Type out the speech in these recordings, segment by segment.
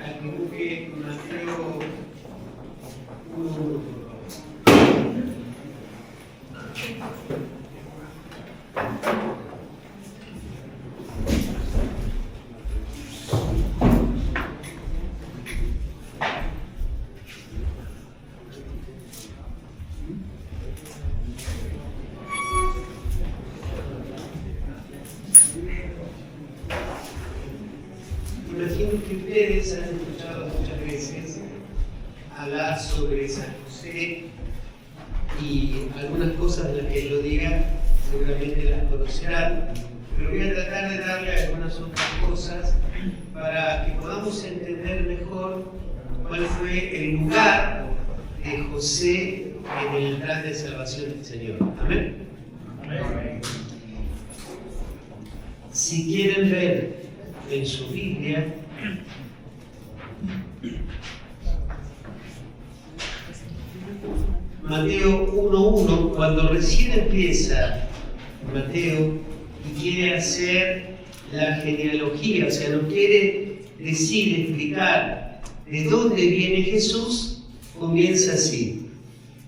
Al que busque Mateo 1:1. Imagino que ustedes han escuchado muchas veces hablar sobre San José y algunas cosas de las que yo diga seguramente las conocerán, pero voy a tratar de darle algunas otras cosas para que podamos entender mejor cuál fue el lugar de José en el plan de salvación del Señor. Amén. Amén. Si quieren ver en su Biblia, Mateo 1:1, cuando recién empieza Mateo y quiere hacer la genealogía, o sea, no quiere decir, explicar de dónde viene Jesús, comienza así: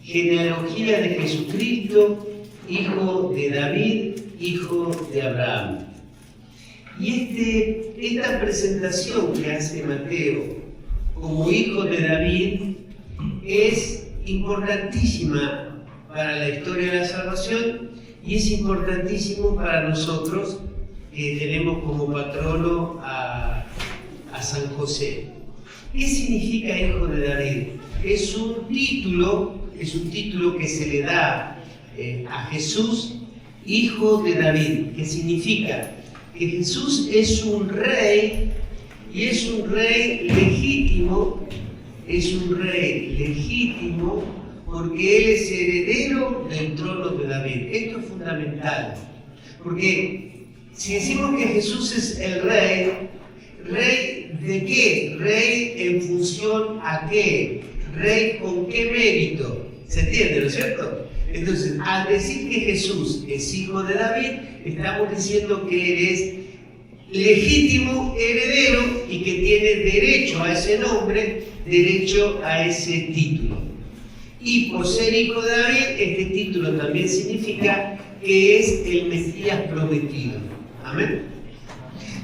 genealogía de Jesucristo, hijo de David, hijo de Abraham. Y esta presentación que hace Mateo como hijo de David es importantísima para la historia de la salvación y es importantísimo para nosotros que tenemos como patrono a San José. ¿Qué significa hijo de David? Es un título que se le da a Jesús, hijo de David, que significa que Jesús es un rey y es un rey legítimo, porque Él es heredero del trono de David. Esto es fundamental, porque si decimos que Jesús es el rey, ¿rey de qué? Rey en función a qué, rey con qué mérito, ¿se entiende, no es cierto? Entonces, al decir que Jesús es hijo de David, estamos diciendo que Él es legítimo heredero y que tiene derecho a ese nombre, derecho a ese título. Y por ser hijo de David, este título también significa que es el Mesías prometido. Amén.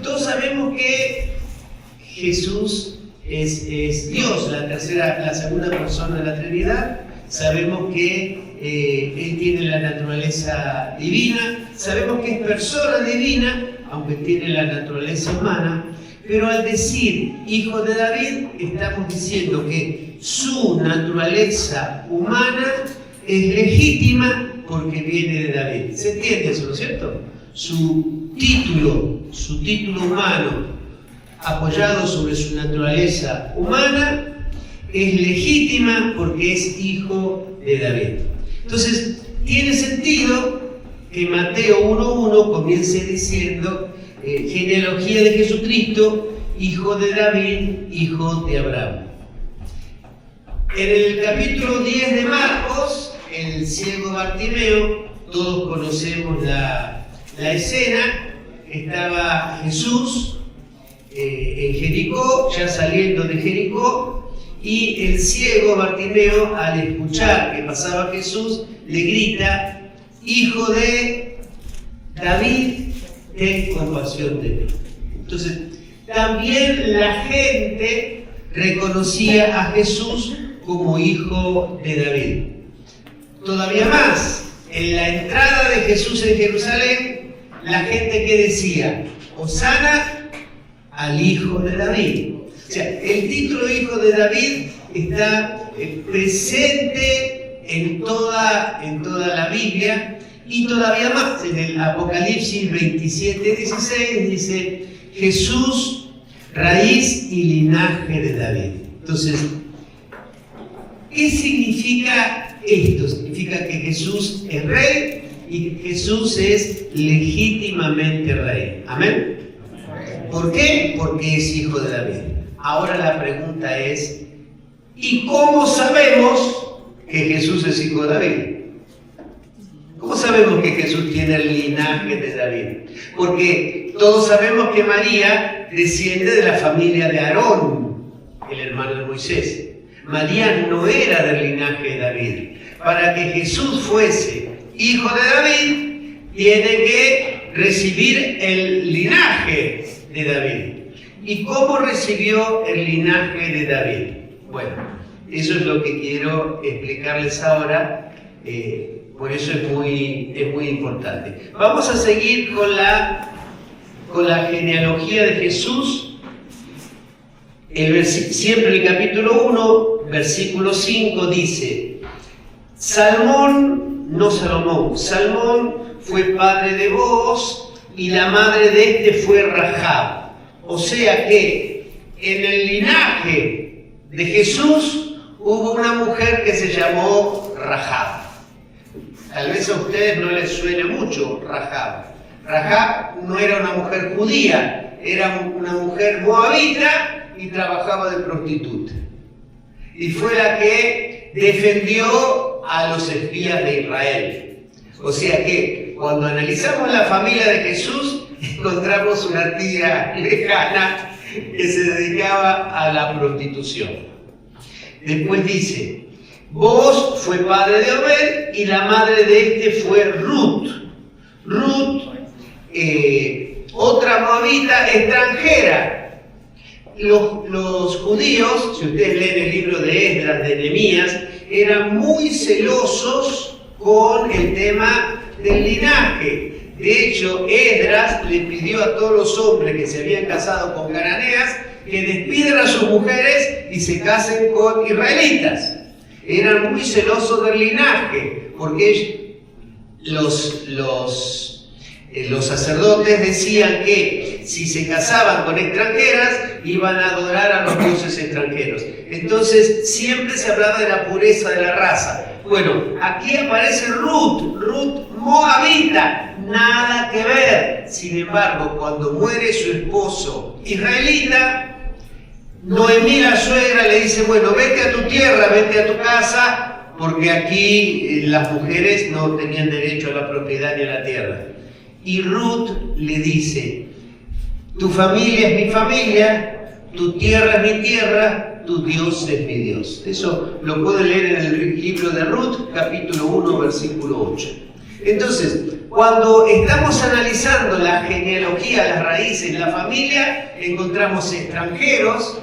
Todos sabemos que Jesús es Dios, la segunda persona de la Trinidad. Sabemos que Él tiene la naturaleza divina, sabemos que es persona divina, aunque tiene la naturaleza humana, pero al decir hijo de David, estamos diciendo que su naturaleza humana es legítima porque viene de David. ¿Se entiende eso, no es cierto? Su título humano, apoyado sobre su naturaleza humana, es legítima porque es hijo de David. Entonces, tiene sentido que Mateo 1:1 comience diciendo genealogía de Jesucristo, hijo de David, hijo de Abraham. En el capítulo 10 de Marcos, el ciego Bartimeo, todos conocemos la escena. Estaba Jesús en Jericó, ya saliendo de Jericó, y el ciego Bartimeo, al escuchar que pasaba Jesús, le grita: hijo de David, ten compasión de mí. Entonces, también la gente reconocía a Jesús como hijo de David. Todavía más, en la entrada de Jesús en Jerusalén, la gente que decía: Hosana al hijo de David. O sea, el título hijo de David está presente en toda la Biblia, y todavía más en el Apocalipsis 27:16 dice: Jesús, raíz y linaje de David. Entonces, ¿qué significa esto? Significa que Jesús es rey y que Jesús es legítimamente rey. ¿Amén? ¿Por qué? Porque es hijo de David. Ahora la pregunta es: ¿y cómo sabemos que Jesús es hijo de David? ¿Cómo sabemos que Jesús tiene el linaje de David? Porque todos sabemos que María desciende de la familia de Aarón, el hermano de Moisés. María no era del linaje de David. Para que Jesús fuese hijo de David, tiene que recibir el linaje de David. ¿Y cómo recibió el linaje de David? Bueno, eso es lo que quiero explicarles ahora. Por eso es muy importante. Vamos a seguir con la genealogía de Jesús. Siempre el capítulo 1, versículo 5 dice: Salmón fue padre de Booz y la madre de este fue Rahab. O sea que en el linaje de Jesús hubo una mujer que se llamó Rahab. Tal vez a ustedes no les suene mucho Rahab. Rahab no era una mujer judía, era una mujer moabita y trabajaba de prostituta. Y fue la que defendió a los espías de Israel. O sea que cuando analizamos la familia de Jesús, encontramos una tía lejana que se dedicaba a la prostitución. Después dice: Booz fue padre de Obed y la madre de este fue Ruth. Ruth, otra moabita extranjera. Los judíos, si ustedes leen el libro de Esdras, de Nehemías, eran muy celosos con el tema del linaje. De hecho, Esdras le pidió a todos los hombres que se habían casado con cananeas que despidan a sus mujeres y se casen con israelitas. Eran muy celosos del linaje, porque los sacerdotes decían que si se casaban con extranjeras, iban a adorar a los dioses extranjeros. Entonces, siempre se hablaba de la pureza de la raza. Bueno, aquí aparece Ruth moabita, nada que ver. Sin embargo, cuando muere su esposo israelita, Noemí, la suegra, le dice: bueno, vete a tu tierra, vete a tu casa, porque aquí las mujeres no tenían derecho a la propiedad ni a la tierra. Y Ruth le dice: tu familia es mi familia, tu tierra es mi tierra, tu Dios es mi Dios. Eso lo pueden leer en el libro de Ruth, capítulo 1, versículo 8. Entonces, cuando estamos analizando la genealogía, las raíces, la familia, encontramos extranjeros.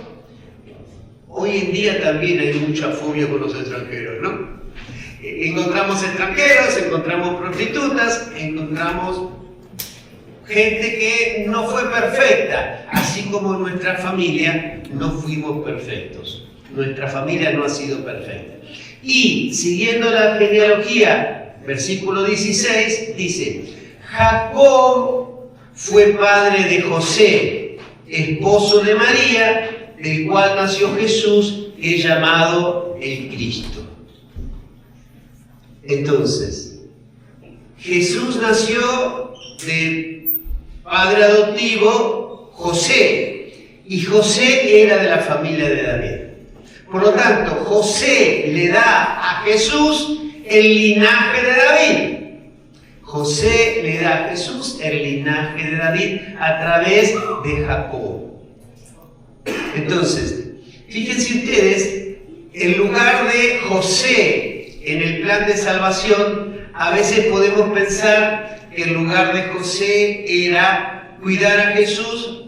Hoy en día también hay mucha fobia con los extranjeros, ¿no? Encontramos extranjeros, encontramos prostitutas, encontramos gente que no fue perfecta, así como nuestra familia no fuimos perfectos. Nuestra familia no ha sido perfecta. Y siguiendo la genealogía, versículo 16, dice: Jacob fue padre de José, esposo de María, del cual nació Jesús, que es llamado el Cristo. Entonces, Jesús nació de padre adoptivo José, y José era de la familia de David. Por lo tanto, José le da a Jesús el linaje de David. José le da a Jesús el linaje de David a través de Jacob. Entonces, fíjense ustedes, en lugar de José en el plan de salvación, a veces podemos pensar que el lugar de José era cuidar a Jesús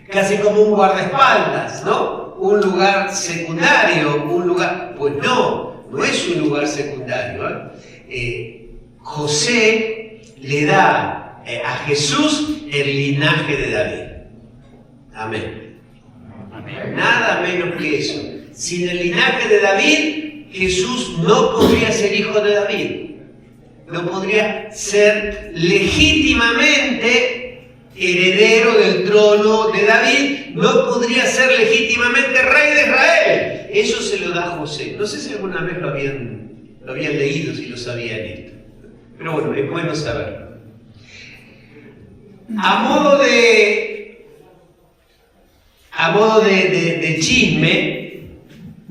casi como un guardaespaldas, ¿no? Un lugar secundario, un lugar... Pues no es un lugar secundario. José le da a Jesús el linaje de David. Amén. Nada menos que eso. Sin el linaje de David, Jesús no podría ser hijo de David. No podría ser legítimamente heredero del trono de David. No podría ser legítimamente rey de Israel. Eso se lo da a José. No sé si alguna vez lo habían leído, si lo sabían esto. Pero bueno, es bueno saberlo. A modo de chisme,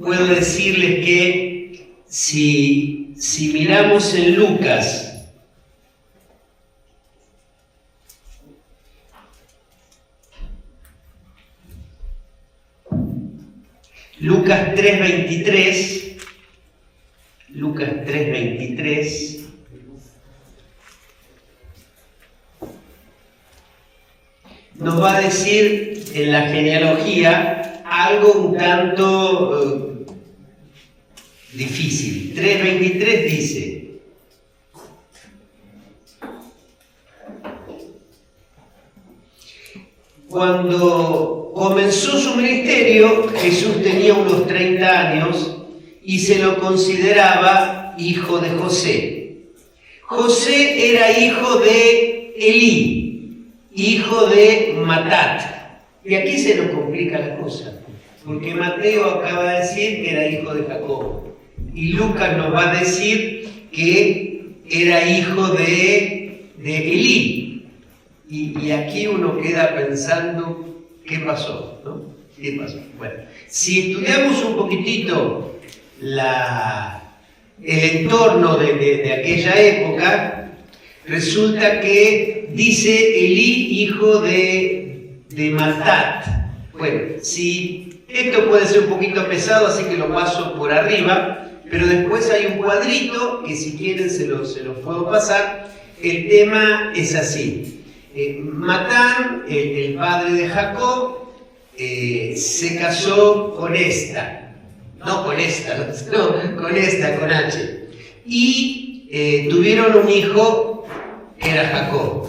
puedo decirles que si si miramos en Lucas, Lucas 3:23, Lucas 3:23, nos va a decir en la genealogía algo un tanto difícil. 3:23 dice: cuando comenzó su ministerio, Jesús tenía unos 30 años y se lo consideraba hijo de José. José era hijo de Elí, hijo de Matat. Y aquí se nos complica la cosa, porque Mateo acaba de decir que era hijo de Jacob y Lucas nos va a decir que era hijo de Elí. Y aquí uno queda pensando, ¿qué pasó? ¿No? ¿Qué pasó? Bueno, si estudiamos un poquitito el entorno de aquella época, resulta que dice Elí, hijo de Matat. Bueno, si esto puede ser un poquito pesado, así que lo paso por arriba, pero después hay un cuadrito que si quieren se los puedo pasar. El tema es así. Matán, el padre de Jacob, se casó con esta, no con esta, no, con esta, con H, y tuvieron un hijo que era Jacob.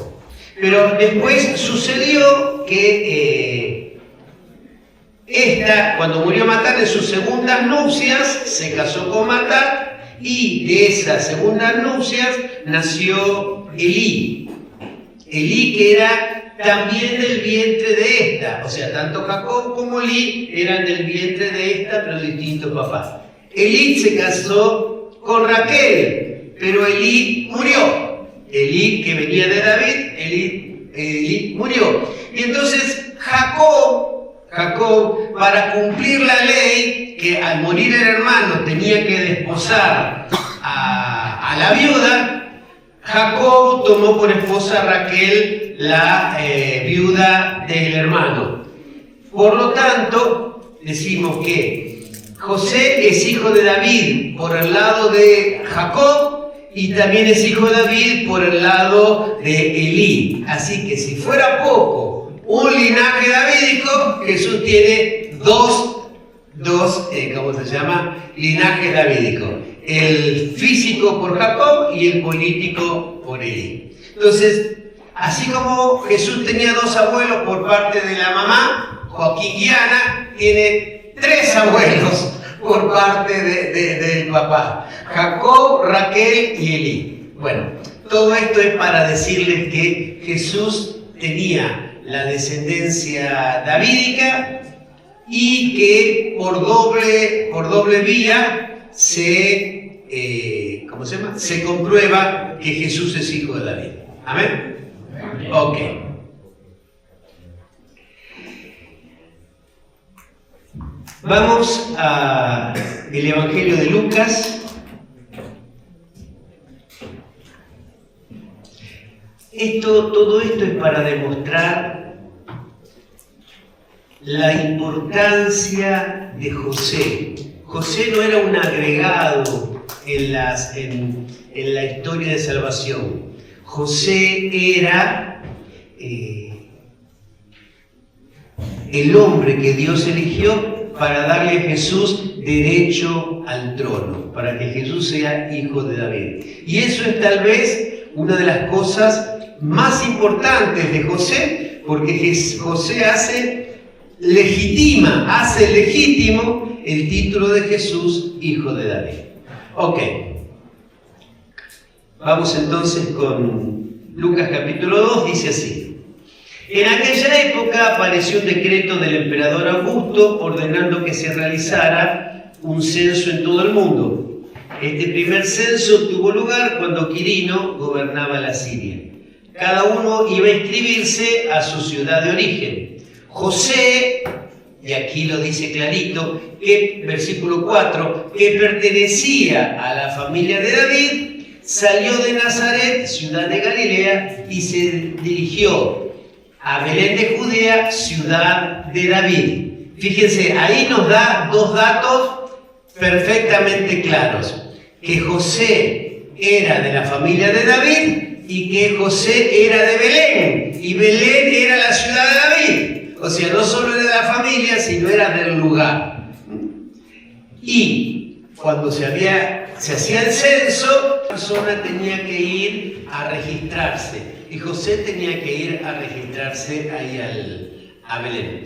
Pero después sucedió que cuando murió Matán en sus segundas nupcias, se casó con Matán, y de esas segundas nupcias nació Elí. Elí, que era también del vientre de esta, o sea, tanto Jacob como Elí eran del vientre de esta, pero distintos papás. Elí se casó con Raquel, pero Elí murió. Elí, que venía de David, Elí murió. Y entonces Jacob, para cumplir la ley, que al morir el hermano tenía que desposar a la viuda, Jacob tomó por esposa a Raquel, la viuda del hermano. Por lo tanto, decimos que José es hijo de David por el lado de Jacob y también es hijo de David por el lado de Elí. Así que si fuera poco un linaje davídico, Jesús tiene dos ¿cómo se llama? Linajes davídicos. El físico por Jacob y el político por Elí. Entonces, así como Jesús tenía dos abuelos por parte de la mamá, Joaquín y Ana, tiene tres abuelos por parte del papá: Jacob, Raquel y Elí. Bueno, todo esto es para decirles que Jesús tenía la descendencia davídica y que por doble vía se comprueba que Jesús es hijo de David. ¿Amén? Ok. Vamos al Evangelio de Lucas. Todo esto es para demostrar la importancia de José. José no era un agregado en la historia de salvación. José era el hombre que Dios eligió para darle a Jesús derecho al trono, para que Jesús sea hijo de David. Y eso es tal vez una de las cosas más importantes de José, porque José hace legítimo el título de Jesús, hijo de David. Ok. Vamos entonces con Lucas capítulo 2, dice así: en aquella época apareció un decreto del emperador Augusto ordenando que se realizara un censo en todo el mundo. Este primer censo tuvo lugar cuando Quirino gobernaba la Siria. Cada uno iba a inscribirse a su ciudad de origen. José y aquí lo dice clarito, que, versículo 4, que pertenecía a la familia de David, salió de Nazaret, ciudad de Galilea, y se dirigió a Belén de Judea, ciudad de David. Fíjense, ahí nos da dos datos perfectamente claros, que José era de la familia de David y que José era de Belén, y Belén era la ciudad de David. O sea, no solo era de la familia, sino era del lugar. Y cuando se hacía el censo, la persona tenía que ir a registrarse. Y José tenía que ir a registrarse ahí a Belén.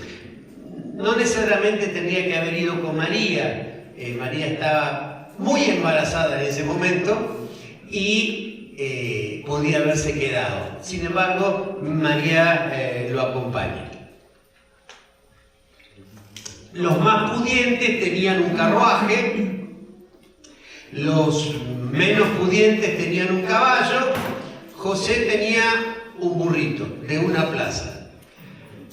No necesariamente tendría que haber ido con María. María estaba muy embarazada en ese momento y podía haberse quedado. Sin embargo, María lo acompaña. Los más pudientes tenían un carruaje, los menos pudientes tenían un caballo. José tenía un burrito de una plaza.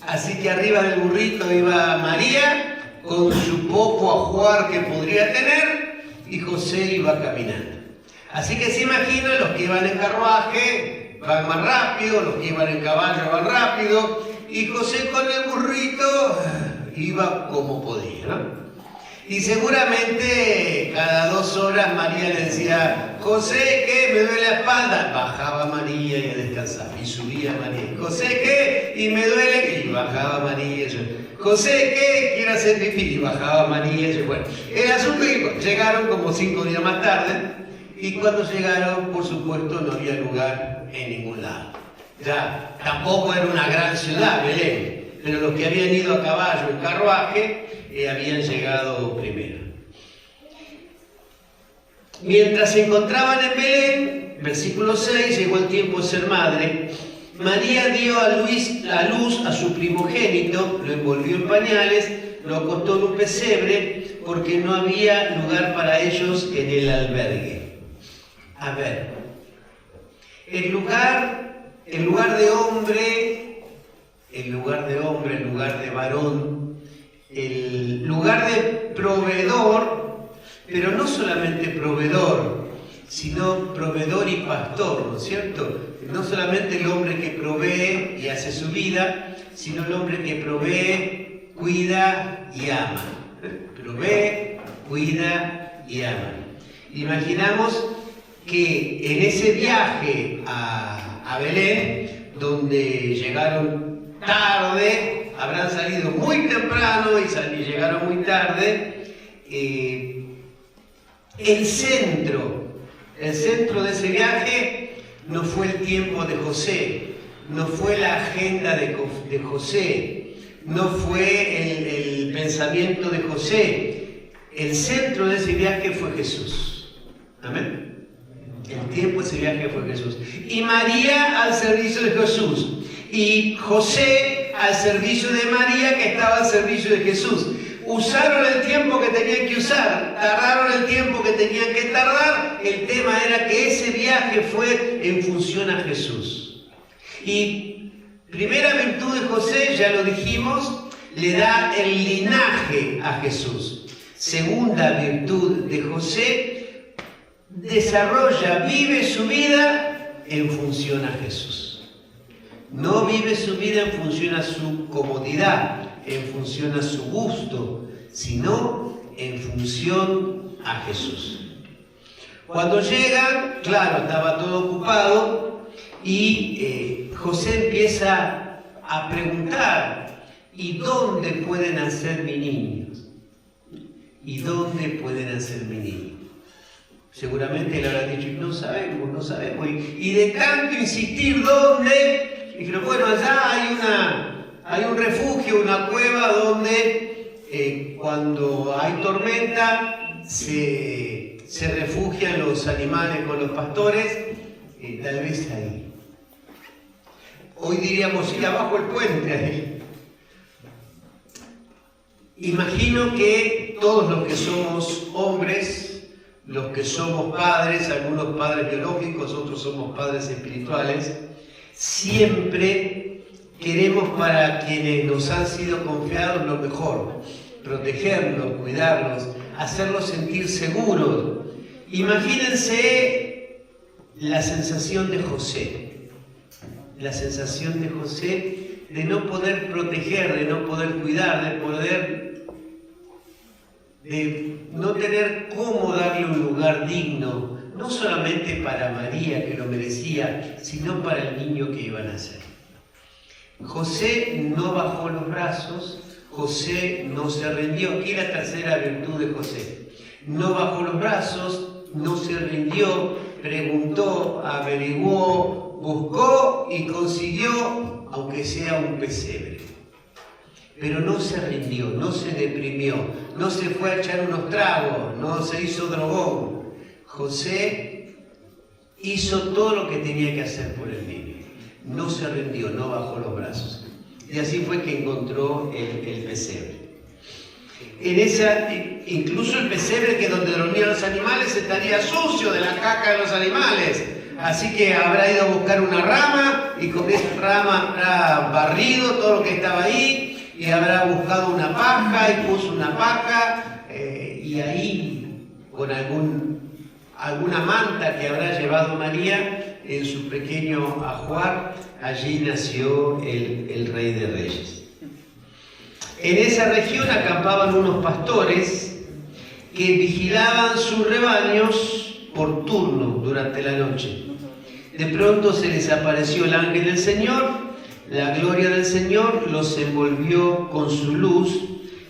Así que arriba del burrito iba María con su poco ajuar que podría tener y José iba caminando. Así que se imaginan, los que iban en carruaje van más rápido, los que iban en caballo van rápido, y José con el burrito iba como podía, ¿no? Y seguramente cada 2 horas María le decía, José, ¿qué? Me duele la espalda. Bajaba María y descansaba. Y subía María. José, ¿qué? Y me duele. Y bajaba María. José, ¿qué? Quiero hacer pipí. Y bajaba María. Bueno, el asunto es que llegaron como 5 días más tarde. Y cuando llegaron, por supuesto, no había lugar en ningún lado. Ya, tampoco era una gran ciudad, Belén. Pero los que habían ido a caballo en carruaje habían llegado primero. Mientras se encontraban en Belén, versículo 6, llegó el tiempo de ser madre. María dio a luz a su primogénito, lo envolvió en pañales, lo acostó en un pesebre, porque no había lugar para ellos en el albergue. A ver, el lugar de hombre, el lugar de varón, el lugar de proveedor, pero no solamente proveedor, sino proveedor y pastor, ¿no es cierto? No solamente el hombre que provee y hace su vida, sino el hombre que provee, cuida y ama. Provee, cuida y ama. Imaginamos que en ese viaje a Belén, donde llegaron tarde, habrán salido muy temprano y llegaron muy tarde, el centro de ese viaje no fue el tiempo de José, no fue la agenda de José, no fue el pensamiento de José. El centro de ese viaje fue Jesús. Amén. El tiempo de ese viaje fue Jesús. Y María al servicio de Jesús. Y José al servicio de María, que estaba al servicio de Jesús. Usaron el tiempo que tenían que usar, tardaron el tiempo que tenían que tardar. El tema era que ese viaje fue en función a Jesús. Y primera virtud de José, ya lo dijimos, le da el linaje a Jesús. Segunda virtud de José, vive su vida en función a Jesús. No vive su vida en función a su comodidad, en función a su gusto, sino en función a Jesús. Cuando llegan, claro, estaba todo ocupado y José empieza a preguntar, ¿y dónde pueden nacer mi niño? ¿Y dónde pueden nacer mi niño? Seguramente le habrán dicho, no sabemos. Y de tanto insistir, ¿dónde? Dijeron, bueno, allá hay un refugio, una cueva donde cuando hay tormenta se refugian los animales con los pastores, tal vez ahí. Hoy diríamos ir abajo el puente ahí. Imagino que todos los que somos hombres, los que somos padres, algunos padres biológicos, otros somos padres espirituales, siempre queremos para quienes nos han sido confiados lo mejor, protegerlos, cuidarlos, hacerlos sentir seguros. Imagínense la sensación de José, de no poder proteger, de no poder cuidar, de no tener cómo darle un lugar digno, no solamente para María, que lo merecía, sino para el niño que iba a nacer. José no bajó los brazos, José no se rindió. Aquí la tercera virtud de José. No bajó los brazos, no se rindió, preguntó, averiguó, buscó y consiguió, aunque sea un pesebre. Pero no se rindió, no se deprimió, no se fue a echar unos tragos, no se hizo drogón. José hizo todo lo que tenía que hacer por el niño. No se rindió, no bajó los brazos. Y así fue que encontró el pesebre. Incluso el pesebre que donde dormían los animales estaría sucio de la caca de los animales. Así que habrá ido a buscar una rama y con esa rama habrá barrido todo lo que estaba ahí y habrá buscado una paja y puso una paja y ahí con alguna manta que habrá llevado María en su pequeño ajuar, allí nació el Rey de Reyes. En esa región acampaban unos pastores que vigilaban sus rebaños por turno durante la noche. De pronto se les apareció el ángel del Señor, la gloria del Señor los envolvió con su luz.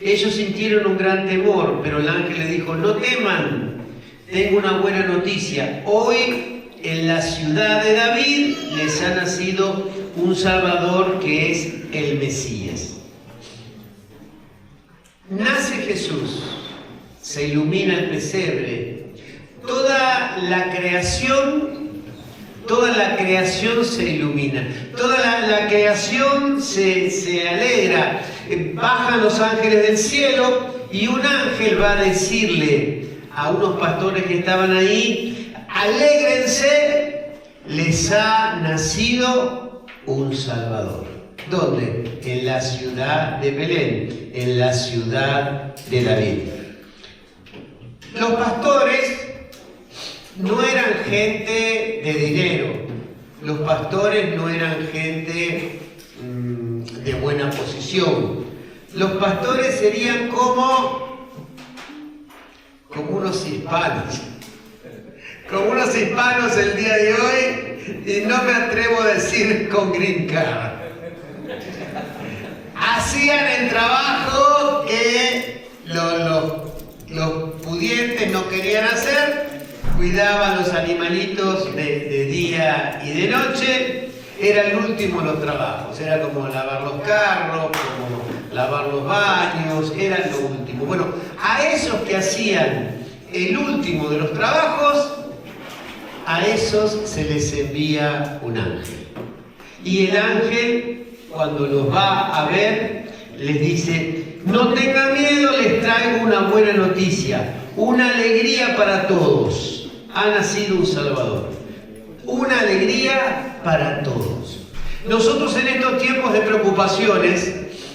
Ellos sintieron un gran temor, pero el ángel les dijo: no teman, tengo una buena noticia. Hoy en la ciudad de David les ha nacido un Salvador que es el Mesías. Nace Jesús, se ilumina el pesebre, toda la creación se ilumina, toda la creación se alegra, bajan los ángeles del cielo y un ángel va a decirle a unos pastores que estaban ahí: alégrense, les ha nacido un Salvador. ¿Dónde? En la ciudad de Belén, en la ciudad de David. Los pastores no eran gente de dinero, los pastores no eran gente de buena posición. Los pastores serían como unos hispanos. Como unos hispanos el día de hoy, y no me atrevo a decir con green card. Hacían el trabajo que los pudientes no querían hacer, cuidaban los animalitos de día y de noche, era el último de los trabajos, era como lavar los carros, como lavar los baños, era lo último. Bueno, a esos que hacían el último de los trabajos, a esos se les envía un ángel. Y el ángel, cuando los va a ver, les dice: no tengan miedo, les traigo una buena noticia, una alegría para todos. Ha nacido un Salvador. Una alegría para todos. Nosotros en estos tiempos de preocupaciones,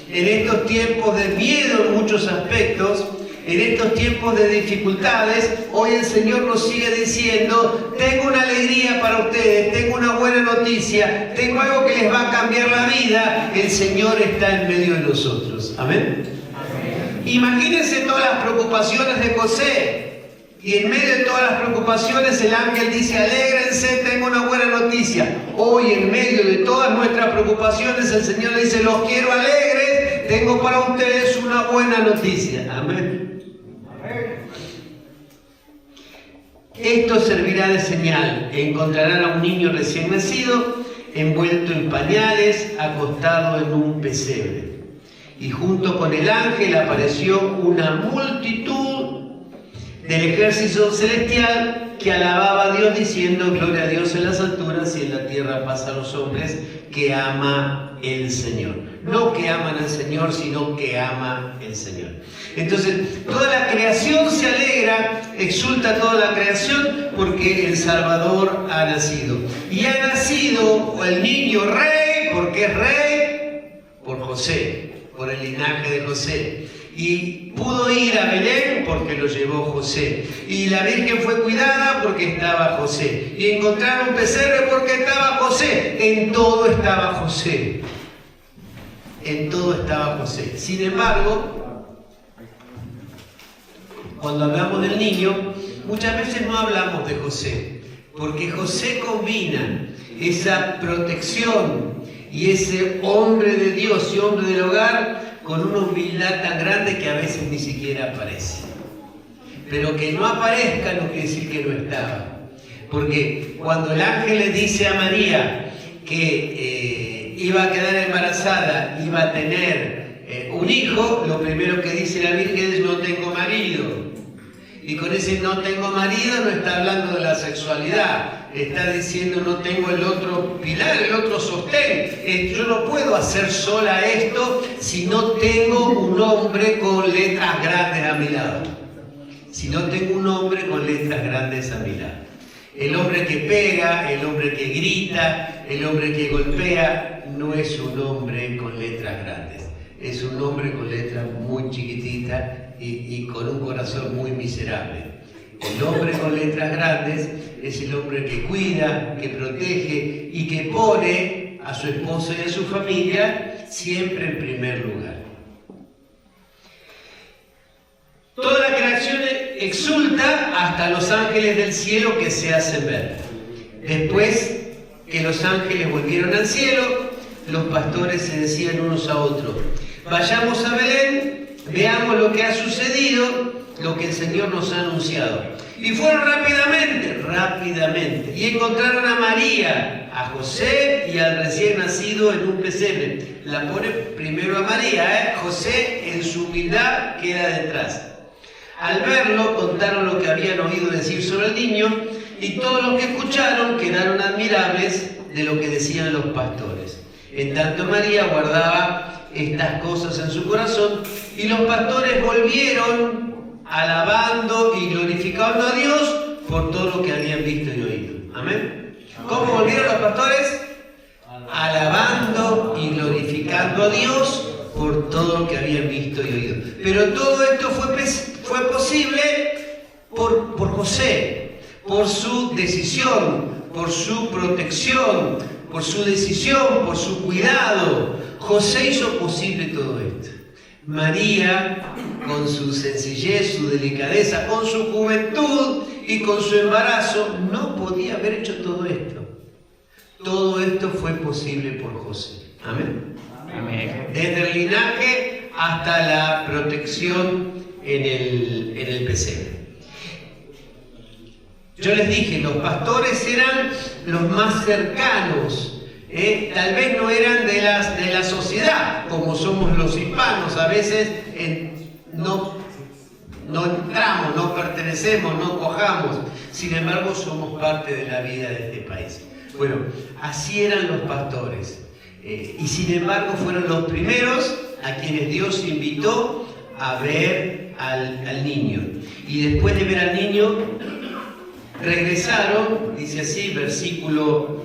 en estos tiempos de miedo en muchos aspectos, en estos tiempos de dificultades, hoy el Señor nos sigue diciendo: tengo una alegría para ustedes, tengo una buena noticia, tengo algo que les va a cambiar la vida. El Señor está en medio de nosotros. Amén. Amén. Imagínense todas las preocupaciones de José. Y en medio de todas las preocupaciones el ángel dice: alégrense, tengo una buena noticia. Hoy en medio de todas nuestras preocupaciones el Señor dice: los quiero alegres, tengo para ustedes una buena noticia. Amén. Esto servirá de señal: encontrarán a un niño recién nacido, envuelto en pañales, acostado en un pesebre. Y junto con el ángel apareció una multitud del ejército celestial que alababa a Dios diciendo: gloria a Dios en las alturas y en la tierra paz a los hombres que ama el Señor. No que aman al Señor, sino que ama el Señor. Entonces, toda la creación se alegra, exulta toda la creación porque el Salvador ha nacido. Y ha nacido el niño rey, porque es rey, José, por el linaje de José. Y pudo ir a Belén porque lo llevó José. Y la Virgen fue cuidada porque estaba José. Y encontraron un pesebre porque estaba José. En todo estaba José. En todo estaba José. Sin embargo, cuando hablamos del niño, muchas veces no hablamos de José, porque José combina esa protección y ese hombre de Dios y hombre del hogar con una humildad tan grande que a veces ni siquiera aparece. Pero que no aparezca no quiere decir que no estaba. Porque cuando el ángel le dice a María que iba a quedar embarazada, iba a tener un hijo, lo primero que dice la Virgen es: no tengo marido. Y con ese no tengo marido no está hablando de la sexualidad, está diciendo no tengo el otro pilar, el otro sostén. Yo no puedo hacer sola esto si no tengo un hombre con letras grandes a mi lado. Si no tengo un hombre con letras grandes a mi lado. El hombre que pega, el hombre que grita, el hombre que golpea, no es un hombre con letras grandes. Es un hombre con letras muy chiquititas y con un corazón muy miserable. El hombre con letras grandes es el hombre que cuida, que protege y que pone a su esposo y a su familia siempre en primer lugar. Toda la creación exulta hasta los ángeles del cielo que se hacen ver. Después que los ángeles volvieron al cielo, los pastores se decían unos a otros: vayamos a Belén, veamos lo que ha sucedido, lo que el Señor nos ha anunciado. Y fueron rápidamente, y encontraron a María, a José y al recién nacido en un pesebre. La pone primero a María, José en su humildad queda detrás. Al verlo, contaron lo que habían oído decir sobre el niño, y todos los que escucharon quedaron admirables de lo que decían los pastores. En tanto María guardaba estas cosas en su corazón, y los pastores volvieron alabando y glorificando a Dios por todo lo que habían visto y oído. Amén. ¿Cómo volvieron los pastores? Alabando y glorificando a Dios por todo lo que habían visto y oído. Pero todo esto fue posible por José, por su decisión, por su protección, por su decisión, por su cuidado. José hizo posible todo esto. María, con su sencillez, su delicadeza, con su juventud y con su embarazo, no podía haber hecho todo esto. Todo esto fue posible por José. Amén. Amén. Desde el linaje hasta la protección en el pesebre. Yo les dije, los pastores eran los más cercanos. Tal vez no eran de la sociedad, como somos los hispanos. A veces no entramos, no pertenecemos, no cojamos. Sin embargo, somos parte de la vida de este país. Bueno, así eran los pastores. Y sin embargo, fueron los primeros a quienes Dios invitó a ver al niño. Y después de ver al niño, regresaron, dice así, versículo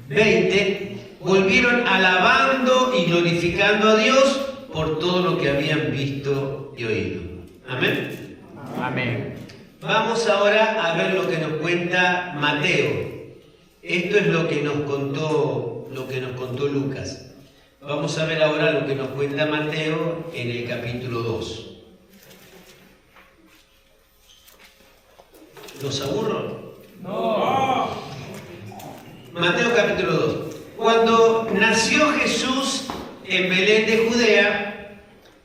20, volvieron alabando y glorificando a Dios por todo lo que habían visto y oído. Amén. Amén. Vamos ahora a ver lo que nos cuenta Mateo. Esto es lo que nos contó Lucas. Vamos a ver ahora lo que nos cuenta Mateo en el capítulo 2. ¿Los aburro? No. Mateo capítulo 2. Cuando nació Jesús en Belén de Judea,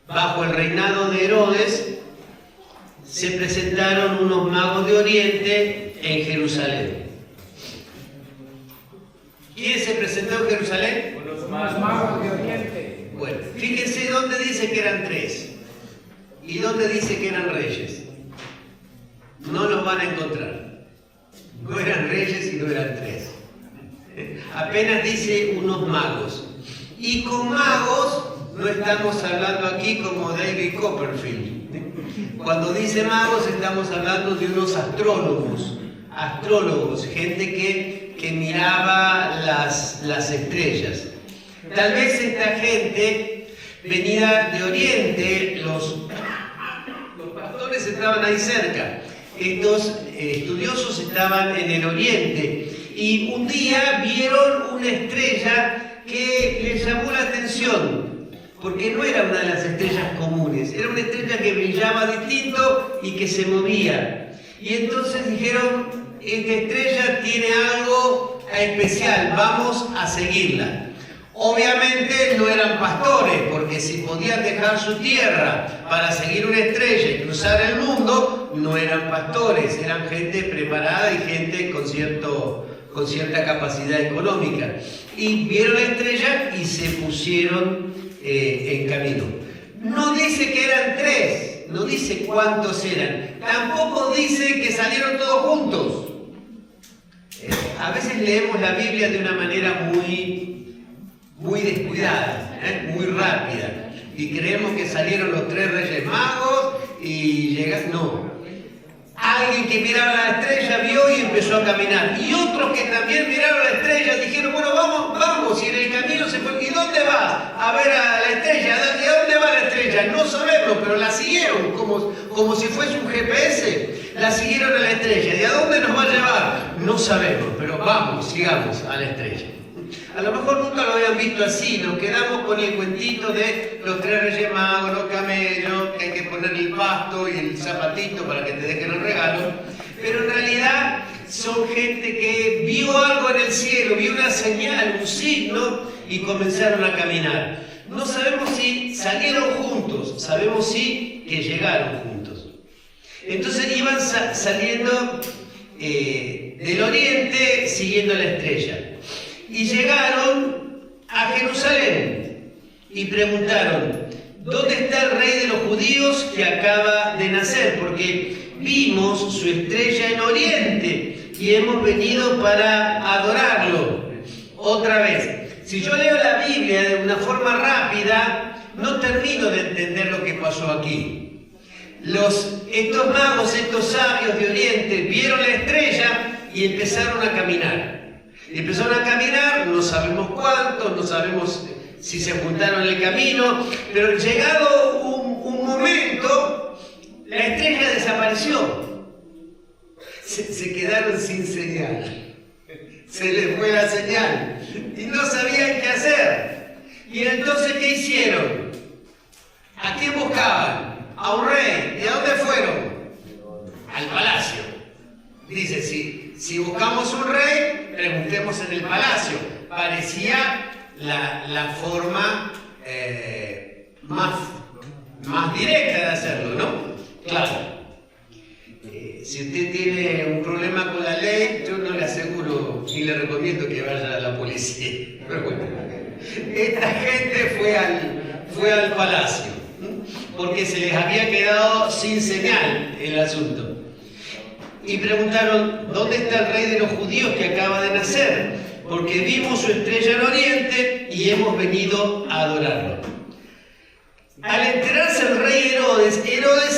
bajo el reinado de Herodes, se presentaron unos magos de Oriente en Jerusalén. ¿Quién se presentó en Jerusalén? Los magos de Oriente. Bueno, fíjense dónde dice que eran tres y dónde dice que eran reyes. No los van a encontrar. No eran reyes y no eran tres. Apenas dice unos magos. Y con magos no estamos hablando aquí como David Copperfield. Cuando dice magos estamos hablando de unos astrólogos, gente que miraba las estrellas. Tal vez esta gente venida de Oriente, los pastores estaban ahí cerca, estos estudiosos estaban en el Oriente y un día vieron una estrella que les llamó la atención, porque no era una de las estrellas comunes, era una estrella que brillaba distinto y que se movía. Y entonces dijeron, esta estrella tiene algo especial, vamos a seguirla. Obviamente no eran pastores, porque si podían dejar su tierra para seguir una estrella y cruzar el mundo, no eran pastores, eran gente preparada y gente con cierta capacidad económica. Y vieron la estrella y se pusieron en camino. No dice que eran 3, no dice cuántos eran, tampoco dice que salieron todos juntos. A veces leemos la Biblia de una manera muy descuidada, muy rápida, y creemos que salieron los 3 reyes magos y llegaron. No. Alguien que miraba la estrella vio y empezó a caminar, y otros que también miraron la estrella dijeron, bueno, vamos, y en el camino se fue. ¿Y dónde vas? A ver a la estrella. ¿Y a dónde va la estrella? No sabemos, pero la siguieron como si fuese un GPS. La siguieron a la estrella. ¿Y a dónde nos va a llevar? No sabemos, pero vamos, sigamos a la estrella. A lo mejor nunca lo habían visto así, nos quedamos con el cuentito de los 3 reyes magos, los camellos, que hay que ponerle el pasto y el zapatito para que te dejen el regalo, pero en realidad son gente que vio algo en el cielo, vio una señal, un signo y comenzaron a caminar. No sabemos si salieron juntos, sabemos sí que llegaron juntos. Entonces iban saliendo del oriente siguiendo la estrella. Y llegaron a Jerusalén y preguntaron, ¿dónde está el rey de los judíos que acaba de nacer? Porque vimos su estrella en Oriente y hemos venido para adorarlo. Otra vez, si yo leo la Biblia de una forma rápida, no termino de entender lo que pasó aquí. Estos magos, estos sabios de Oriente, vieron la estrella y empezaron a caminar. Empezaron a caminar, no sabemos cuánto, no sabemos si se juntaron en el camino, pero llegado un momento, la estrella desapareció. Se quedaron sin señal. Se les fue la señal y no sabían qué hacer. Y entonces, ¿qué hicieron? ¿A quién buscaban? A un rey. ¿Y a dónde fueron? Al palacio. Dice, si buscamos un rey, preguntemos en el palacio. Parecía la forma más directa de hacerlo, ¿no? Claro. Si usted tiene un problema con la ley, yo no le aseguro ni le recomiendo que vaya a la policía. Pero bueno, esta gente fue al palacio, porque se les había quedado sin señal el asunto. Y preguntaron, ¿dónde está el rey de los judíos que acaba de nacer? Porque vimos su estrella en Oriente y hemos venido a adorarlo. Al enterarse el rey Herodes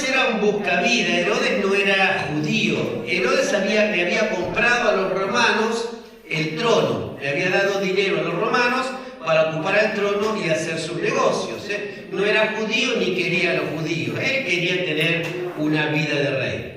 era un buscavida, Herodes no era judío. Herodes le había comprado a los romanos el trono, le había dado dinero a los romanos para ocupar el trono y hacer sus negocios. No era judío ni quería a los judíos, él quería tener una vida de rey.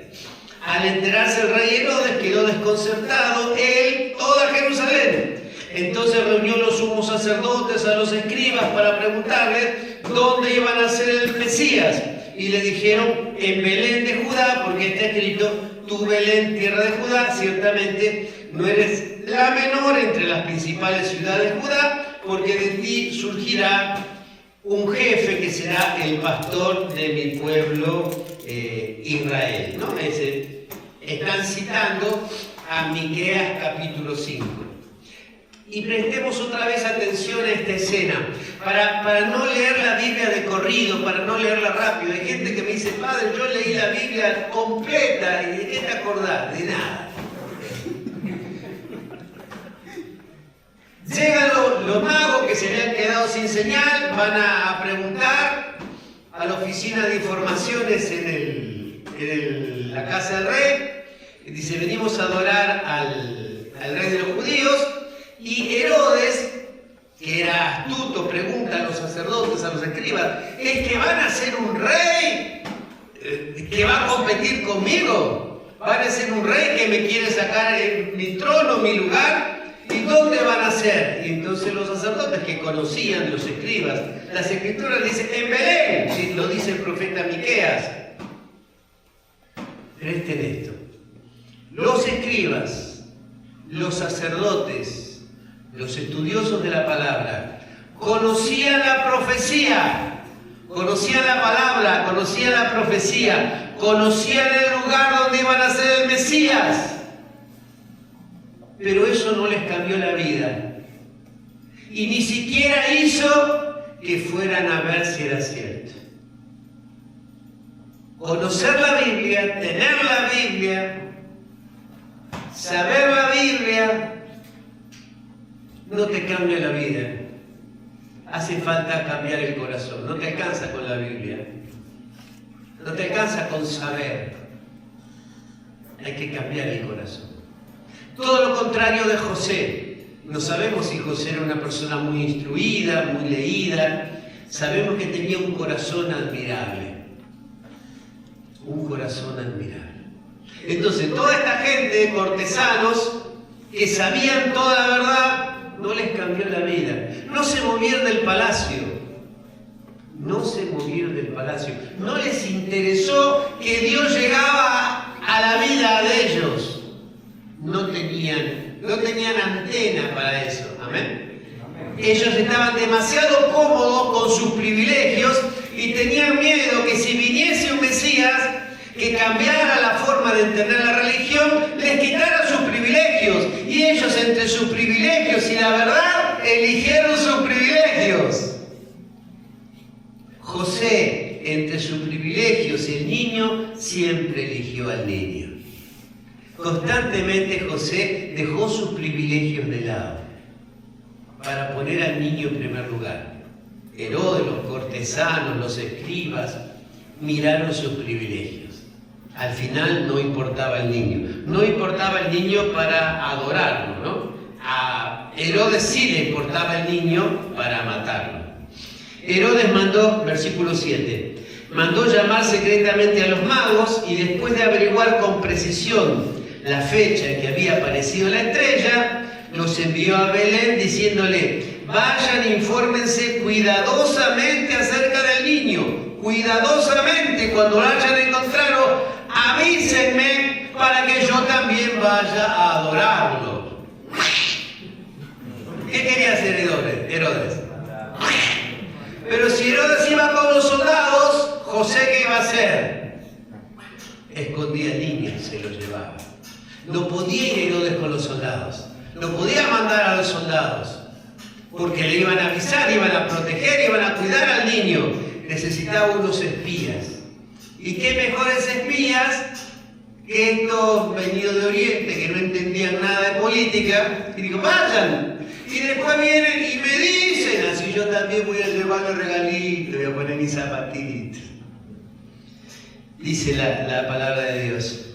Al enterarse el rey Herodes quedó desconcertado, él, toda Jerusalén. Entonces reunió los sumos sacerdotes, a los escribas, para preguntarles dónde iban a ser el Mesías. Y le dijeron, en Belén de Judá, porque está escrito, tú Belén, tierra de Judá, ciertamente no eres la menor entre las principales ciudades de Judá, porque de ti surgirá un jefe que será el pastor de mi pueblo Israel, ¿no? Están citando a Miqueas capítulo 5. Y prestemos otra vez atención a esta escena, para no leer la Biblia de corrido, para no leerla rápido. Hay gente que me dice, padre, yo leí la Biblia completa, ¿y de qué te acordás? De nada. Llegan los magos que se habían quedado sin señal, van a preguntar a la oficina de informaciones en la casa del rey. Dice, venimos a adorar al rey de los judíos. Y Herodes que era astuto, pregunta a los sacerdotes, a los escribas, ¿es que van a ser un rey que va a competir conmigo? ¿Van a ser un rey que me quiere sacar mi trono, mi lugar? ¿Y dónde van a ser? Y entonces los sacerdotes que conocían, los escribas, las escrituras dicen, en Belén, ¿sí? Lo dice el profeta Miqueas. Presten esto. Los escribas, los sacerdotes, los estudiosos de la palabra, conocían la profecía, conocían la palabra, conocían la profecía, conocían el lugar donde iban a ser el Mesías. Pero eso no les cambió la vida. Y ni siquiera hizo que fueran a ver si era cierto. Conocer la Biblia, tener la Biblia, saber la Biblia, no te cambia la vida. Hace falta cambiar el corazón. No te alcanza con la Biblia. No te alcanza con saber. Hay que cambiar el corazón. Todo lo contrario de José. No sabemos si José era una persona muy instruida, muy leída. Sabemos que tenía un corazón admirable. Un corazón admirable. Entonces, toda esta gente, cortesanos, que sabían toda la verdad, no les cambió la vida. No se movieron del palacio. No se movieron del palacio. No les interesó que Dios llegaba a la vida de ellos. No tenían antena para eso. Amén. Ellos estaban demasiado cómodos con sus privilegios y tenían miedo que si viniese un Mesías que cambiara la forma de entender la religión, les quitara sus privilegios. Y ellos, entre sus privilegios y la verdad, eligieron sus privilegios. José, entre sus privilegios y el niño, siempre eligió al niño. Constantemente José dejó sus privilegios de lado para poner al niño en primer lugar. Herodes, los cortesanos, los escribas, miraron sus privilegios. Al final no importaba el niño. No importaba el niño para adorarlo, ¿no? A Herodes sí le importaba el niño para matarlo. Herodes mandó, versículo 7, mandó llamar secretamente a los magos y después de averiguar con precisión la fecha en que había aparecido la estrella, los envió a Belén diciéndole, vayan, infórmense cuidadosamente acerca del niño, cuidadosamente, cuando lo hayan encontrado, avísenme para que yo también vaya a adorarlo. ¿Qué quería hacer Herodes? Pero si Herodes iba con los soldados, José, ¿qué iba a hacer? Escondía al niño y se lo llevaba. No podía ir Herodes con los soldados. No podía mandar a los soldados. Porque le iban a avisar, iban a proteger, iban a cuidar al niño. Necesitaba unos espías. ¿Y qué mejores espías que estos venidos de Oriente que no entendían nada de política? Y digo, vayan. Y después vienen y me dicen, así yo también voy a llevarle regalitos, voy a poner mis zapatitos. Dice la palabra de Dios.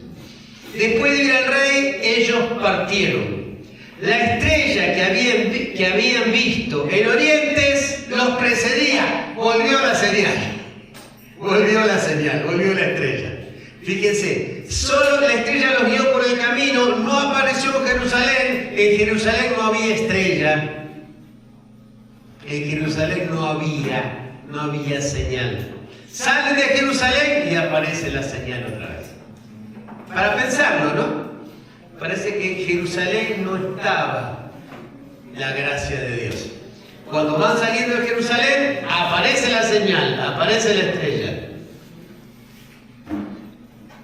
Después de ir al rey, ellos partieron. La estrella que habían visto en Oriente los precedía. Volvió la señal. Volvió la estrella. Fíjense, solo la estrella los guió por el camino, no apareció en Jerusalén. En Jerusalén no había estrella. En Jerusalén no había señal. Salen de Jerusalén y aparece la señal otra vez. Para pensarlo, ¿no? Parece que en Jerusalén no estaba la gracia de Dios. Cuando van saliendo de Jerusalén, aparece la señal, aparece la estrella.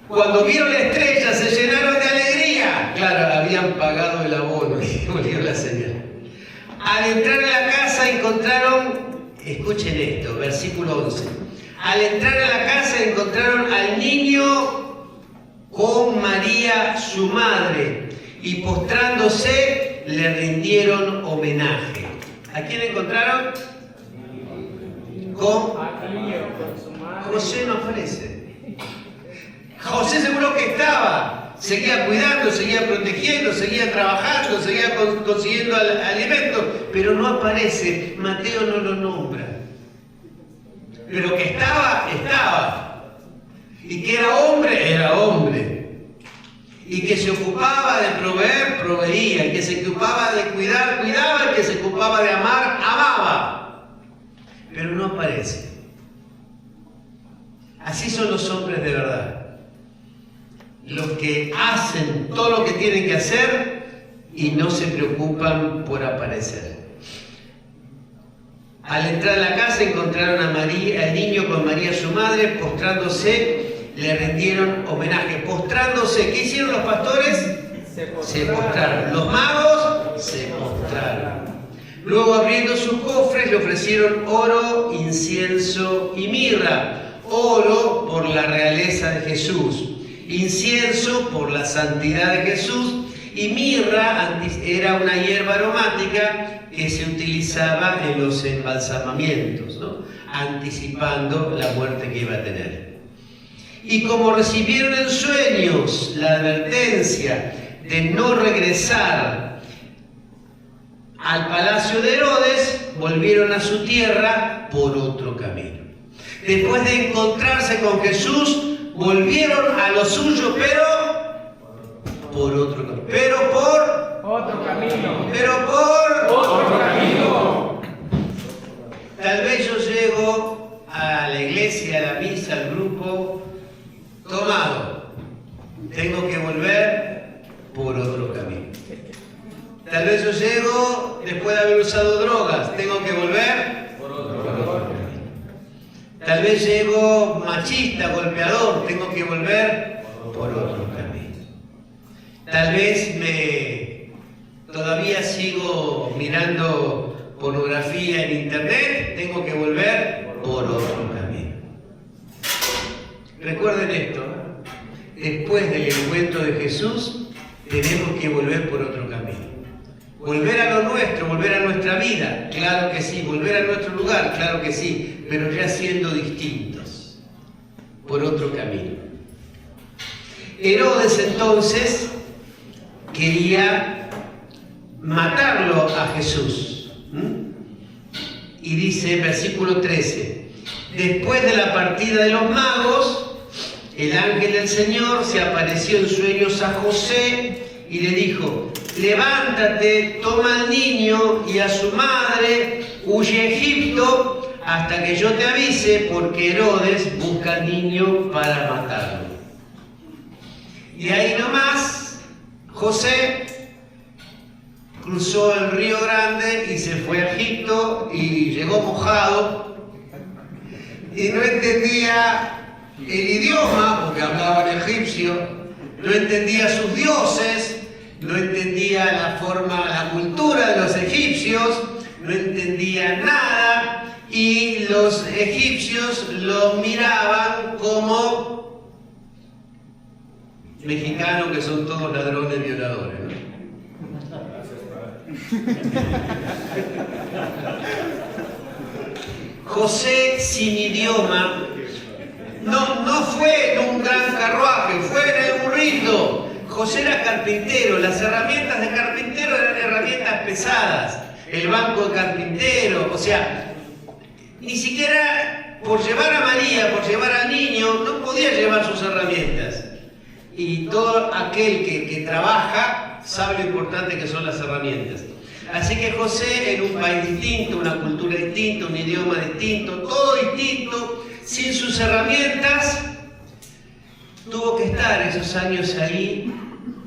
Cuando vieron la estrella, se llenaron de alegría. Claro, habían pagado el abono y volvió la señal. Al entrar a la casa encontraron, escuchen esto, versículo 11. Al entrar a la casa encontraron al niño con María, su madre, y postrándose le rindieron homenaje. ¿A quién encontraron? Con José no aparece. José seguro que estaba. seguía cuidando, seguía protegiendo, seguía trabajando, seguía consiguiendo alimentos, pero no aparece, Mateo no lo nombra. Pero que estaba, estaba. Y que era hombre. Y que se ocupaba de proveer, proveía. Y que se ocupaba de cuidar, cuidaba. Y que se ocupaba de amar, amaba. Pero no aparece. Así son los hombres de verdad. Los que hacen todo lo que tienen que hacer y no se preocupan por aparecer. Al entrar a la casa encontraron a María, al niño con María su madre, postrándose, le rindieron homenaje. Postrándose, ¿qué hicieron los pastores? Se postraron. Los magos se postraron. Luego, abriendo sus cofres, le ofrecieron oro, incienso y mirra. Oro por la realeza de Jesús, incienso por la santidad de Jesús, y mirra era una hierba aromática que se utilizaba en los embalsamamientos, ¿no? Anticipando la muerte que iba a tener. Y como recibieron en sueños la advertencia de no regresar al palacio de Herodes, volvieron a su tierra por otro camino. Después de encontrarse con Jesús, volvieron a lo suyo, pero por otro camino. Pero por otro camino. Pero por otro camino. Tal vez yo llego a la iglesia, a la misa, al grupo, tomado. Tengo que volver por otro camino. Tal vez yo llego después de haber usado drogas. Tengo que volver por otro camino. Tal vez llego machista, golpeador, tengo que volver por otro camino. Tal vez todavía sigo mirando pornografía en internet, tengo que volver por otro camino. Recuerden esto, después del encuentro de Jesús, tenemos que volver por otro camino. Volver a lo nuestro, volver a nuestra vida, claro que sí. Volver a nuestro lugar, claro que sí, pero ya siendo distintos, por otro camino. Herodes entonces quería matarlo a Jesús. Y dice, versículo 13, después de la partida de los magos, el ángel del Señor se apareció en sueños a José y le dijo, levántate, toma al niño y a su madre, huye a Egipto hasta que yo te avise, porque Herodes busca al niño para matarlo. Y ahí nomás, José cruzó el río Grande y se fue a Egipto y llegó mojado y no entendía el idioma, porque hablaba en egipcio, no entendía sus dioses, no entendía la forma, la cultura de los egipcios, no entendía nada, y los egipcios lo miraban como mexicanos, que son todos ladrones, violadores, ¿no? José, sin idioma, no fue en un gran carruaje, fue en el burrito. José era carpintero, las herramientas de carpintero eran herramientas pesadas, el banco de carpintero, o sea, ni siquiera por llevar a María, por llevar al niño, no podía llevar sus herramientas. Y todo aquel que trabaja sabe lo importante que son las herramientas. Así que José, en un país distinto, una cultura distinta, un idioma distinto, todo distinto, sin sus herramientas, tuvo que estar esos años ahí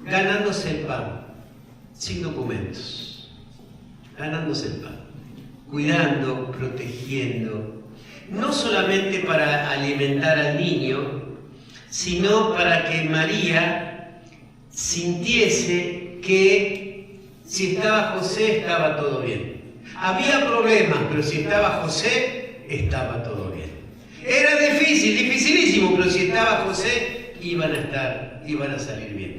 ganándose el pan, sin documentos, ganándose el pan, cuidando, protegiendo, no solamente para alimentar al niño, sino para que María sintiese que si estaba José estaba todo bien. Había problemas, pero si estaba José estaba todo bien. Era difícil, dificilísimo, pero si estaba José iban a salir bien.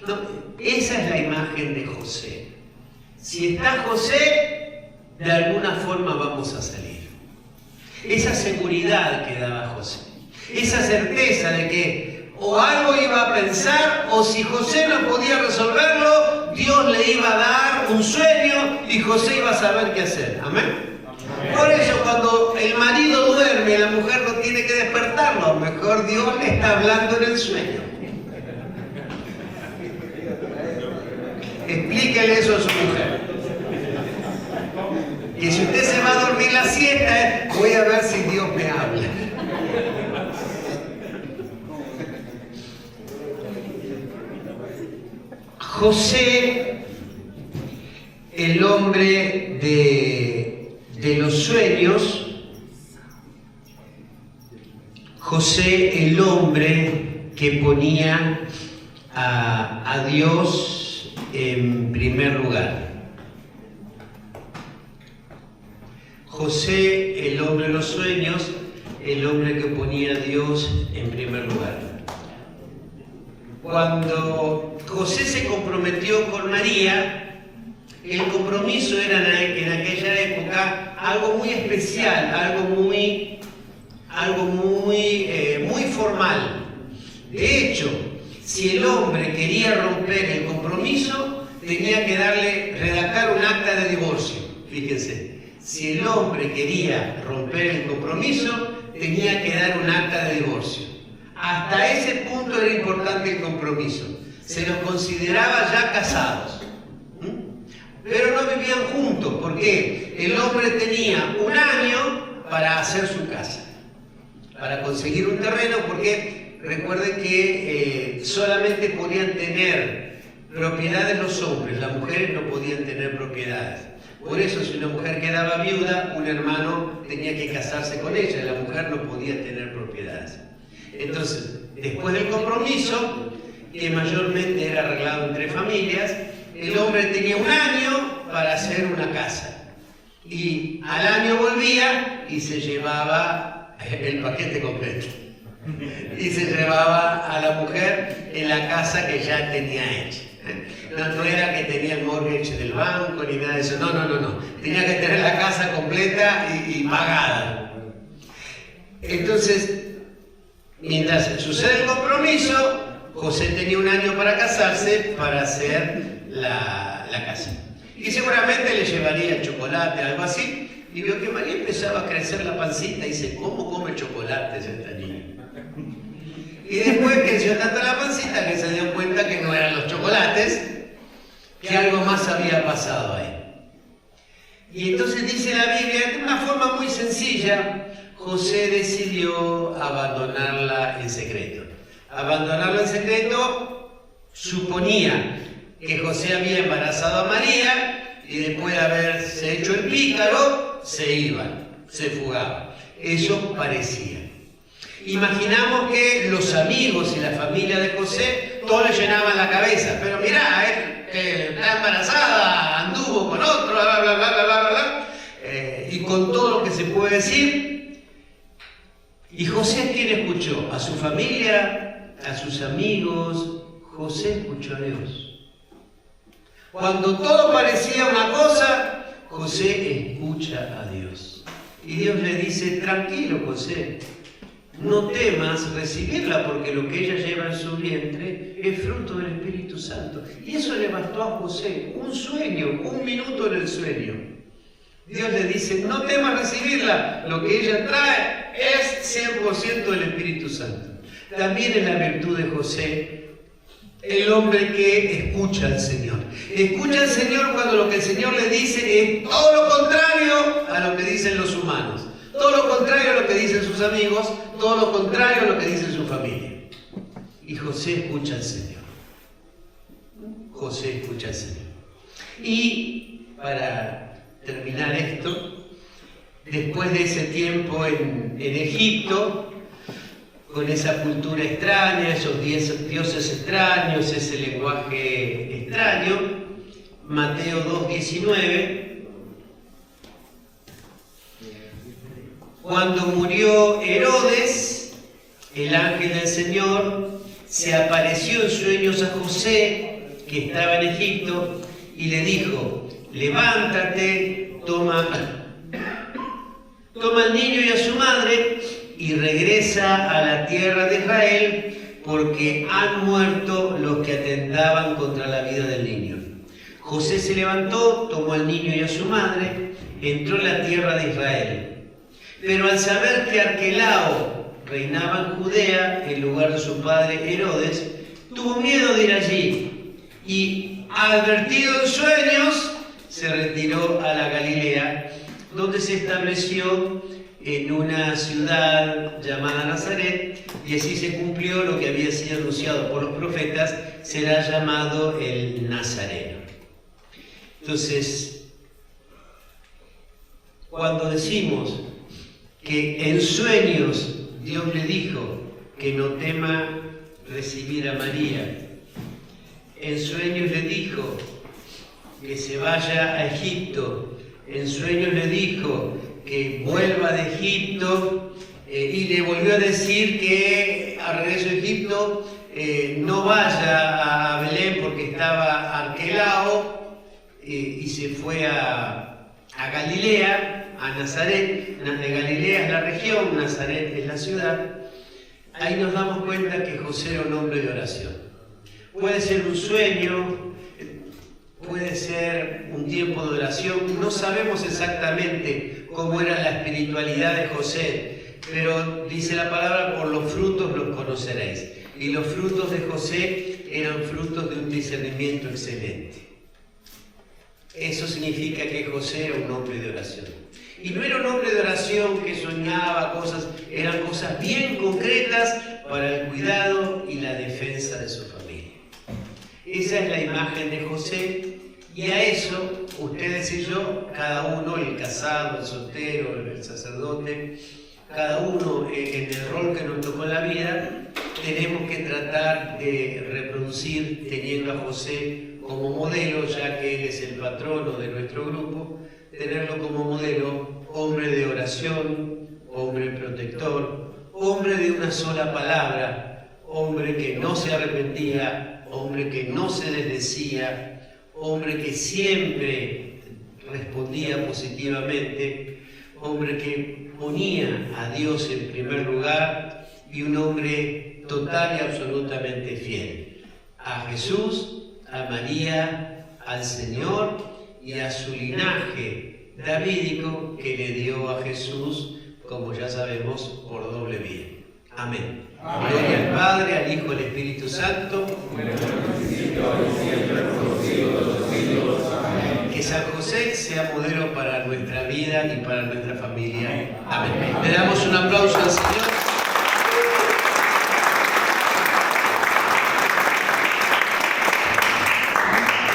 No, esa es la imagen de José. Si está José, de alguna forma vamos a salir. Esa seguridad que daba José, esa certeza de que o algo iba a pensar, o si José no podía resolverlo, Dios le iba a dar un sueño y José iba a saber qué hacer. Amén. Por eso cuando el marido duerme, la mujer no tiene que despertarlo, a lo mejor Dios le está hablando en el sueño. Explíquele eso a su mujer. Que si usted se va a dormir la siesta, voy a ver si Dios me habla. José, el hombre de los sueños, José, el hombre que ponía a Dios en primer lugar. José, el hombre de los sueños, el hombre que ponía a Dios en primer lugar. Cuando José se comprometió con María, el compromiso era en aquella época algo muy especial, algo muy formal. De hecho, si el hombre quería romper el compromiso, tenía que redactar un acta de divorcio. Fíjense, si el hombre quería romper el compromiso, tenía que dar un acta de divorcio. Hasta ese punto era importante el compromiso. Se los consideraba ya casados. Pero no vivían juntos, porque el hombre tenía un año para hacer su casa, para conseguir un terreno, porque recuerden que solamente podían tener propiedades los hombres, las mujeres no podían tener propiedades. Por eso, si una mujer quedaba viuda, un hermano tenía que casarse con ella, y la mujer no podía tener propiedades. Entonces, después del compromiso, que mayormente era arreglado entre familias, el hombre tenía un año para hacer una casa. Y al año volvía y se llevaba el paquete completo. Y se llevaba a la mujer en la casa que ya tenía hecha. No era que tenía el mortgage del banco ni nada de eso. No. Tenía que tener la casa completa y pagada. Entonces, mientras sucede el compromiso, José tenía un año para casarse, para hacer la casa. Y seguramente le llevaría chocolate, algo así. Y vio que María empezaba a crecer la pancita y dice, ¿cómo come chocolate esta niña? Y después creció tanto la pancita que se dio cuenta que no eran los chocolates, que algo más había pasado ahí. Y entonces dice la Biblia, de una forma muy sencilla, José decidió abandonarla en secreto. Abandonarla en secreto suponía que José había embarazado a María y después de haberse hecho el pícaro, se iba, se fugaba. Eso parecía. Imaginamos que los amigos y la familia de José todos le llenaban la cabeza, pero mirá, está embarazada, anduvo con otro, bla, bla, bla, bla, bla, bla, y con todo lo que se puede decir. ¿Y José a quién escuchó? ¿A su familia? ¿A sus amigos? José escuchó a Dios. Cuando todo parecía una cosa, José escucha a Dios. Y Dios le dice, tranquilo José, no temas recibirla porque lo que ella lleva en su vientre es fruto del Espíritu Santo. Y eso le bastó a José, un sueño, un minuto en el sueño. Dios le dice, no temas recibirla, lo que ella trae es 100% del Espíritu Santo. También es la virtud de José, el hombre que escucha al Señor. Escucha al Señor cuando lo que el Señor le dice es todo lo contrario a lo que dicen los humanos. Todo lo contrario a lo que dicen sus amigos, todo lo contrario a lo que dice su familia. Y José escucha al Señor. José escucha al Señor. Y para terminar esto, después de ese tiempo en Egipto, con esa cultura extraña, esos dioses extraños, ese lenguaje extraño, Mateo 2:19, cuando murió Herodes, el ángel del Señor se apareció en sueños a José, que estaba en Egipto, y le dijo, levántate, toma al niño y a su madre, y regresa a la tierra de Israel, porque han muerto los que atentaban contra la vida del niño. José se levantó, tomó al niño y a su madre, entró en la tierra de Israel. Pero al saber que Arquelao reinaba en Judea en lugar de su padre Herodes, tuvo miedo de ir allí y, advertido en sueños, se retiró a la Galilea, donde se estableció en una ciudad llamada Nazaret, y así se cumplió lo que había sido anunciado por los profetas: será llamado el Nazareno. Entonces, cuando decimos que en sueños Dios le dijo que no tema recibir a María, en sueños le dijo que se vaya a Egipto, en sueños le dijo que vuelva de Egipto, y le volvió a decir que al regreso de Egipto no vaya a Belén porque estaba Arquelao, y se fue a Galilea, a Nazaret. Galilea es la región, Nazaret es la ciudad. Ahí nos damos cuenta que José era un hombre de oración. Puede ser un sueño, puede ser un tiempo de oración. No sabemos exactamente cómo era la espiritualidad de José, pero dice la palabra: por los frutos los conoceréis. Y los frutos de José eran frutos de un discernimiento excelente. Eso significa que José era un hombre de oración. Y no era un hombre de oración que soñaba cosas, eran cosas bien concretas para el cuidado y la defensa de su familia. Esa es la imagen de José, y a eso ustedes y yo, cada uno, el casado, el soltero, el sacerdote, cada uno en el rol que nos tocó en la vida, tenemos que tratar de reproducir, teniendo a José como modelo, ya que él es el patrono de nuestro grupo, tenerlo como modelo: hombre de oración, hombre protector, hombre de una sola palabra, hombre que no se arrepentía, hombre que no se desdecía, hombre que siempre respondía positivamente, hombre que ponía a Dios en primer lugar, y un hombre total y absolutamente fiel a Jesús, a María, al Señor y a su linaje davídico que le dio a Jesús, como ya sabemos, por doble vía. Amén. Amén. Gloria al Padre, al Hijo, al Espíritu Santo. Que San José sea modelo para nuestra vida y para nuestra familia. Amén. Le damos un aplauso al Señor.